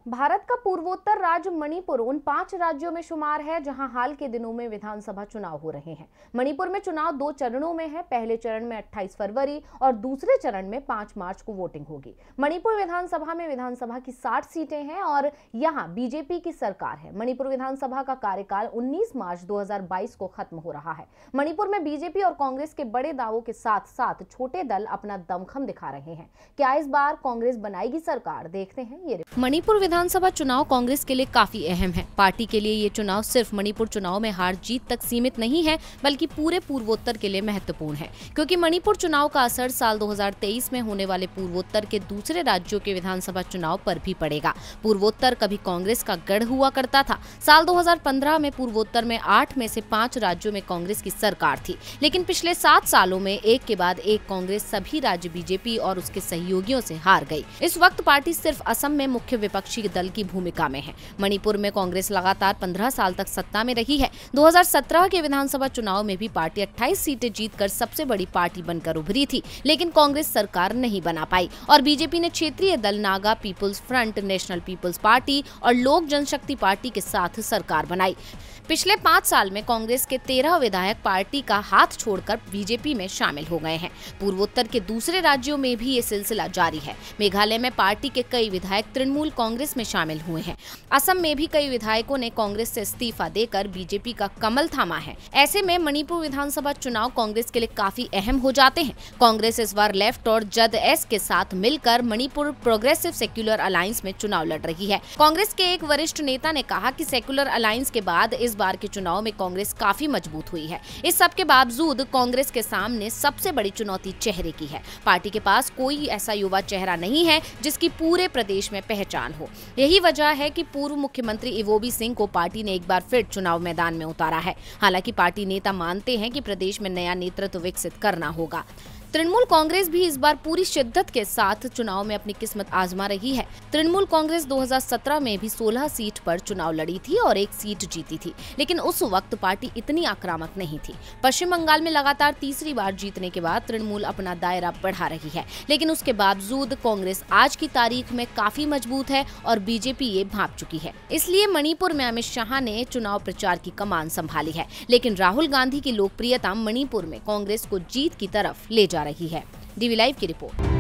भारत का पूर्वोत्तर राज्य मणिपुर उन 5 राज्यों में शुमार है जहां हाल के दिनों में विधानसभा चुनाव हो रहे हैं। मणिपुर में चुनाव 2 चरणों में है। पहले चरण में 28 फरवरी और दूसरे चरण में 5 मार्च को वोटिंग होगी। मणिपुर विधानसभा में विधानसभा की 60 सीटें हैं और यहां बीजेपी की सरकार है। मणिपुर विधानसभा का कार्यकाल 19 मार्च 2022 को खत्म हो रहा है। मणिपुर में बीजेपी और कांग्रेस के बड़े दावों के साथ साथ छोटे दल अपना दमखम दिखा रहे हैं। क्या इस बार कांग्रेस बनाएगी सरकार? देखते हैं ये। मणिपुर विधानसभा चुनाव कांग्रेस के लिए काफी अहम है। पार्टी के लिए ये चुनाव सिर्फ मणिपुर चुनाव में हार जीत तक सीमित नहीं है, बल्कि पूरे पूर्वोत्तर के लिए महत्वपूर्ण है, क्योंकि मणिपुर चुनाव का असर साल 2023 में होने वाले पूर्वोत्तर के दूसरे राज्यों के विधानसभा चुनाव पर भी पड़ेगा। पूर्वोत्तर कभी कांग्रेस का गढ़ हुआ करता था। साल 2015 में पूर्वोत्तर में 8 में से 5 राज्यों में कांग्रेस की सरकार थी, लेकिन पिछले 7 सालों में एक के बाद एक कांग्रेस सभी राज्य बीजेपी और उसके सहयोगियों से हार गई। इस वक्त पार्टी सिर्फ असम में मुख्य विपक्षी दल की भूमिका में है। मणिपुर में कांग्रेस लगातार 15 साल तक सत्ता में रही है। 2017 के विधानसभा चुनाव में भी पार्टी 28 सीटें जीतकर सबसे बड़ी पार्टी बनकर उभरी थी, लेकिन कांग्रेस सरकार नहीं बना पाई और बीजेपी ने क्षेत्रीय दल Naga People's Front, National People's Party और लोक जनशक्ति पार्टी के साथ सरकार बनाई। पिछले 5 साल में कांग्रेस के 13 विधायक पार्टी का हाथ छोड़कर बीजेपी में शामिल हो गए हैं। पूर्वोत्तर के दूसरे राज्यों में भी ये सिलसिला जारी है। मेघालय में पार्टी के कई विधायक तृणमूल कांग्रेस में शामिल हुए हैं। असम में भी कई विधायकों ने कांग्रेस से इस्तीफा देकर बीजेपी का कमल थामा है। ऐसे में मणिपुर विधानसभा चुनाव कांग्रेस के लिए काफी अहम हो जाते हैं। कांग्रेस इस बार लेफ्ट और जद एस के साथ मिलकर मणिपुर प्रोग्रेसिव सेक्युलर अलायंस में चुनाव लड़ रही है। कांग्रेस के एक वरिष्ठ नेता ने कहा कि सेक्युलर अलायंस के बाद इस बार के चुनाव में कांग्रेस काफी मजबूत हुई है। इस सब के बावजूद कांग्रेस के सामने सबसे बड़ी चुनौती चेहरे की है। पार्टी के पास कोई ऐसा युवा चेहरा नहीं है जिसकी पूरे प्रदेश में पहचान हो। यही वजह है कि पूर्व मुख्यमंत्री इवोबी सिंह को पार्टी ने एक बार फिर चुनाव मैदान में उतारा है। हालांकि पार्टी नेता मानते हैं कि प्रदेश में नया नेतृत्व विकसित करना होगा। तृणमूल कांग्रेस भी इस बार पूरी शिद्दत के साथ चुनाव में अपनी किस्मत आजमा रही है। तृणमूल कांग्रेस 2017 में भी 16 सीट पर चुनाव लड़ी थी और 1 सीट जीती थी, लेकिन उस वक्त पार्टी इतनी आक्रामक नहीं थी। पश्चिम बंगाल में लगातार तीसरी बार जीतने के बाद तृणमूल अपना दायरा बढ़ा रही है, लेकिन उसके बावजूद कांग्रेस आज की तारीख में काफी मजबूत है और बीजेपी ये भांप चुकी है। इसलिए मणिपुर में अमित शाह ने चुनाव प्रचार की कमान संभाली है, लेकिन राहुल गांधी की लोकप्रियता मणिपुर में कांग्रेस को जीत की तरफ ले जा रही है। डीवी लाइव की रिपोर्ट।